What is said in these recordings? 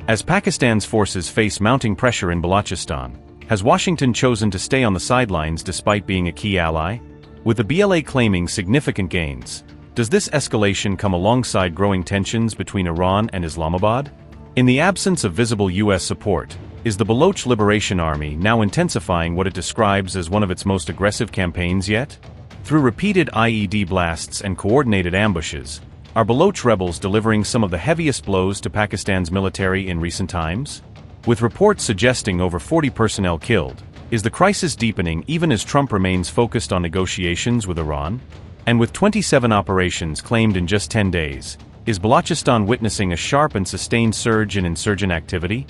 As Pakistan's forces face mounting pressure in Balochistan, has Washington chosen to stay on the sidelines despite being a key ally? With the BLA claiming significant gains, does this escalation come alongside growing tensions between Iran and Islamabad? In the absence of visible U.S. support, is the Baloch Liberation Army now intensifying what it describes as one of its most aggressive campaigns yet? Through repeated IED blasts and coordinated ambushes, are Baloch rebels delivering some of the heaviest blows to Pakistan's military in recent times? With reports suggesting over 40 personnel killed, is the crisis deepening even as Trump remains focused on negotiations with Iran? And with 27 operations claimed in just 10 days, is Balochistan witnessing a sharp and sustained surge in insurgent activity?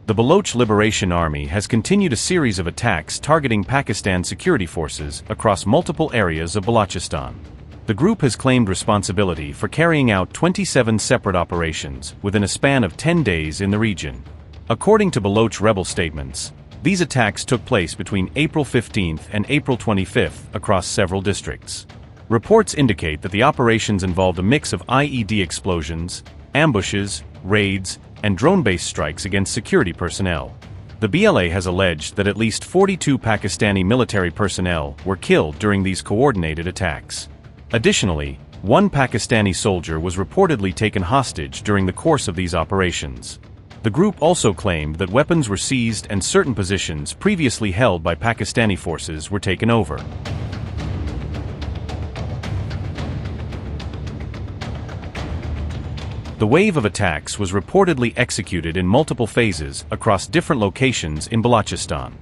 The Baloch Liberation Army has continued a series of attacks targeting Pakistan security forces across multiple areas of Balochistan. The group has claimed responsibility for carrying out 27 separate operations within a span of 10 days in the region. According to Baloch rebel statements, these attacks took place between April 15th and April 25th across several districts. Reports indicate that the operations involved a mix of IED explosions, ambushes, raids, and drone-based strikes against security personnel. The BLA has alleged that at least 42 Pakistani military personnel were killed during these coordinated attacks. Additionally, one Pakistani soldier was reportedly taken hostage during the course of these operations. The group also claimed that weapons were seized and certain positions previously held by Pakistani forces were taken over. The wave of attacks was reportedly executed in multiple phases across different locations in Balochistan.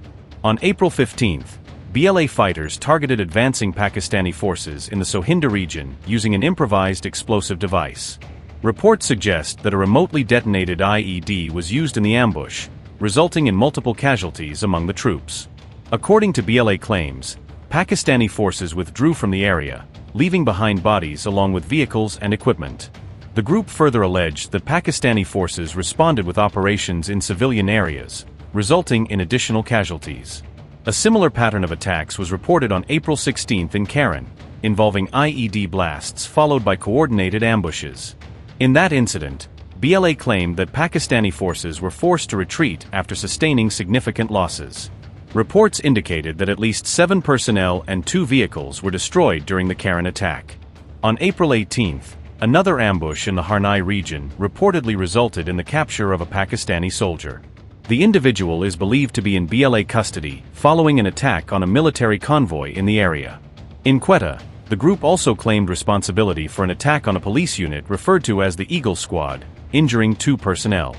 On April 15th, BLA fighters targeted advancing Pakistani forces in the Sohinda region using an improvised explosive device. Reports suggest that a remotely detonated IED was used in the ambush, resulting in multiple casualties among the troops. According to BLA claims, Pakistani forces withdrew from the area, leaving behind bodies along with vehicles and equipment. The group further alleged that Pakistani forces responded with operations in civilian areas, resulting in additional casualties. A similar pattern of attacks was reported on April 16th in Karen, involving IED blasts followed by coordinated ambushes. In that incident, BLA claimed that Pakistani forces were forced to retreat after sustaining significant losses. Reports indicated that at least 7 personnel and 2 vehicles were destroyed during the Karen attack. On April 18th, another ambush in the Harnai region reportedly resulted in the capture of a Pakistani soldier. The individual is believed to be in BLA custody following an attack on a military convoy in the area. In Quetta, the group also claimed responsibility for an attack on a police unit referred to as the Eagle Squad, injuring 2 personnel.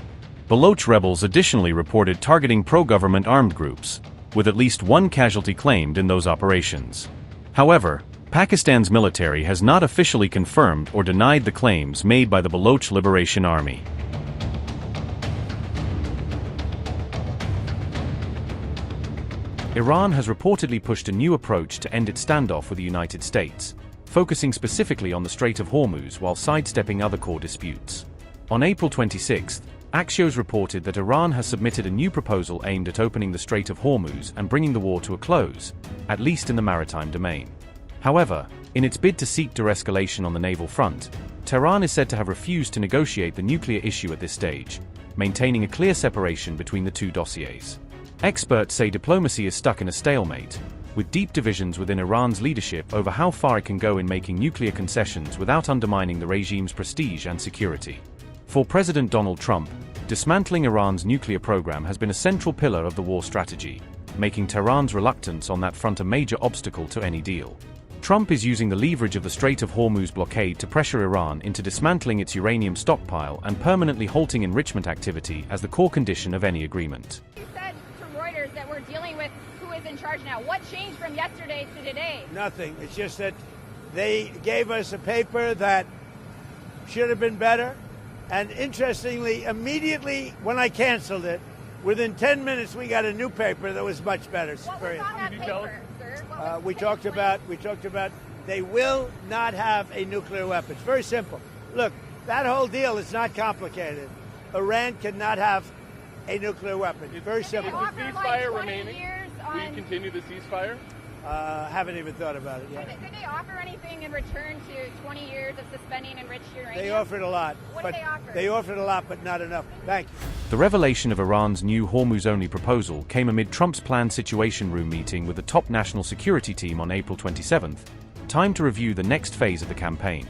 Baloch rebels additionally reported targeting pro-government armed groups, with at least 1 casualty claimed in those operations. However, Pakistan's military has not officially confirmed or denied the claims made by the Baloch Liberation Army. Iran has reportedly pushed a new approach to end its standoff with the United States, focusing specifically on the Strait of Hormuz while sidestepping other core disputes. On April 26th, Axios reported that Iran has submitted a new proposal aimed at opening the Strait of Hormuz and bringing the war to a close, at least in the maritime domain. However, in its bid to seek de-escalation on the naval front, Tehran is said to have refused to negotiate the nuclear issue at this stage, maintaining a clear separation between the two dossiers. Experts say diplomacy is stuck in a stalemate, with deep divisions within Iran's leadership over how far it can go in making nuclear concessions without undermining the regime's prestige and security. For President Donald Trump, dismantling Iran's nuclear program has been a central pillar of the war strategy, making Tehran's reluctance on that front a major obstacle to any deal. Trump is using the leverage of the Strait of Hormuz blockade to pressure Iran into dismantling its uranium stockpile and permanently halting enrichment activity as the core condition of any agreement. You said to Reuters that we're dealing with who is in charge now. What changed from yesterday to today? Nothing. It's just that they gave us a paper that should have been better. And interestingly, immediately when I canceled it, within 10 minutes we got a new paper that was much better. What was on that paper, sir? We talked about they will not have a nuclear weapon. It's very simple. Look, that whole deal is not complicated. Iran cannot have a nuclear weapon. It's very simple. Is the ceasefire remaining? Will you continue the ceasefire? Haven't even thought about it yet. Did they offer anything in return to 20 years of suspending enriched uranium? They offered a lot. What but did they offer? They offered a lot, but not enough. Thank you. The revelation of Iran's new Hormuz-only proposal came amid Trump's planned Situation Room meeting with the top national security team on April 27th, time to review the next phase of the campaign.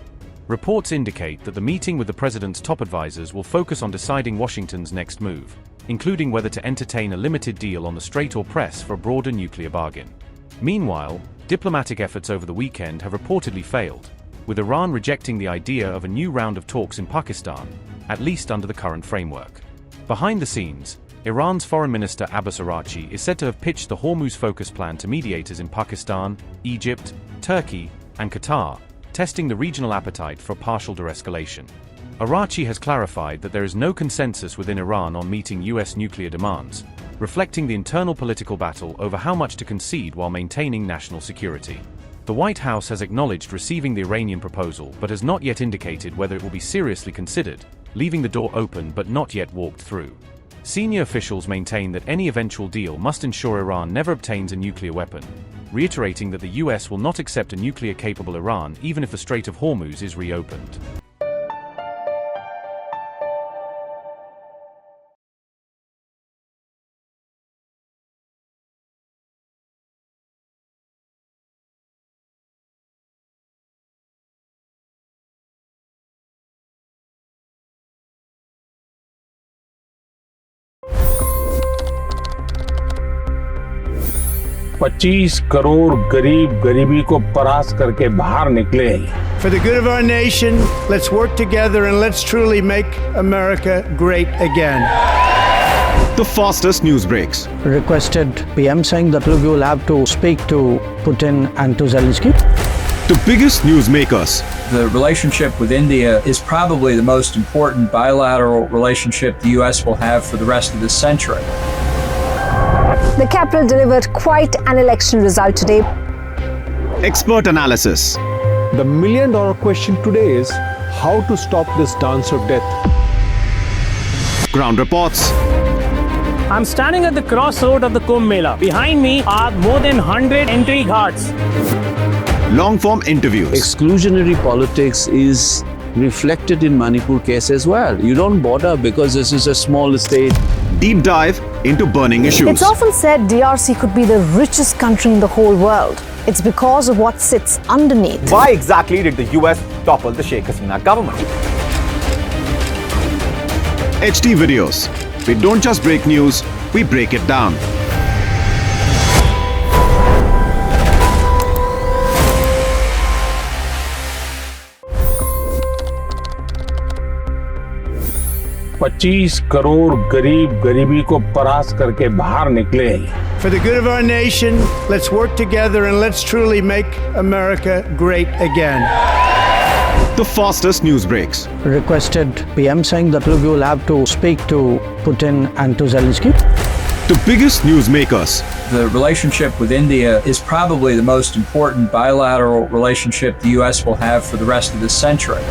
Reports indicate that the meeting with the president's top advisors will focus on deciding Washington's next move, including whether to entertain a limited deal on the Strait or press for a broader nuclear bargain. Meanwhile, diplomatic efforts over the weekend have reportedly failed, with Iran rejecting the idea of a new round of talks in Pakistan, at least under the current framework. Behind the scenes, Iran's Foreign Minister Abbas Araghchi is said to have pitched the Hormuz-focused plan to mediators in Pakistan, Egypt, Turkey, and Qatar, testing the regional appetite for partial de-escalation. Araghchi has clarified that there is no consensus within Iran on meeting US nuclear demands, reflecting the internal political battle over how much to concede while maintaining national security. The White House has acknowledged receiving the Iranian proposal but has not yet indicated whether it will be seriously considered, leaving the door open but not yet walked through. Senior officials maintain that any eventual deal must ensure Iran never obtains a nuclear weapon, reiterating that the US will not accept a nuclear-capable Iran even if the Strait of Hormuz is reopened. $25 crore गरीब गरीबी को परास्त करके बाहर निकले। For the good of our nation, let's work together and let's truly make America great again. The fastest news breaks. Requested PM saying that look, you will have to speak to Putin and to Zelensky. The biggest news makers. The relationship with India is probably the most important bilateral relationship the US will have for the rest of this century. The capital delivered quite an election result today. Expert analysis. The million-dollar question today is how to stop this dance of death. Ground reports. I'm standing at the crossroad of the Kumbh Mela. Behind me are more than 100 entry guards. Long-form interviews. Exclusionary politics is reflected in Manipur case as well. You don't bother because this is a small state. Deep dive into burning issues. It's often said DRC could be the richest country in the whole world. It's because of what sits underneath. Why exactly did the US topple the Sheikh Hasina government? HT videos. We don't just break news, we break it down. $25 crore गरीब गरीबी को परास्त करके बाहर निकले। For the good of our nation, let's work together and let's truly make America great again. The fastest news breaks. Requested PM saying that look, you will have to speak to Putin and to Zelensky. The biggest news makers. The relationship with India is probably the most important bilateral relationship the US will have for the rest of this century.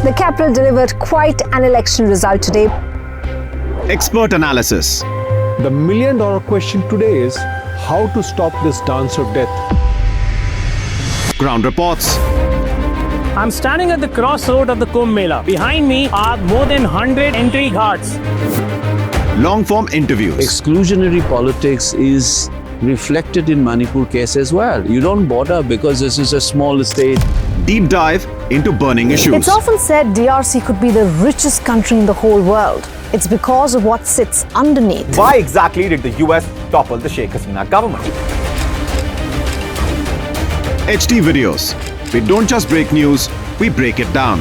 The capital delivered quite an election result today. Expert analysis. The million-dollar question today is how to stop this dance of death. Ground reports. I'm standing at the crossroad of the Kumbh Mela. Behind me are more than 100 entry guards. Long-form interviews. Exclusionary politics is reflected in Manipur case as well. You don't bother because this is a small state. Deep dive into burning issues. It's often said DRC could be the richest country in the whole world. It's because of what sits underneath. Why exactly did the US topple the Sheikh Hasina government? HT videos. We don't just break news, we break it down.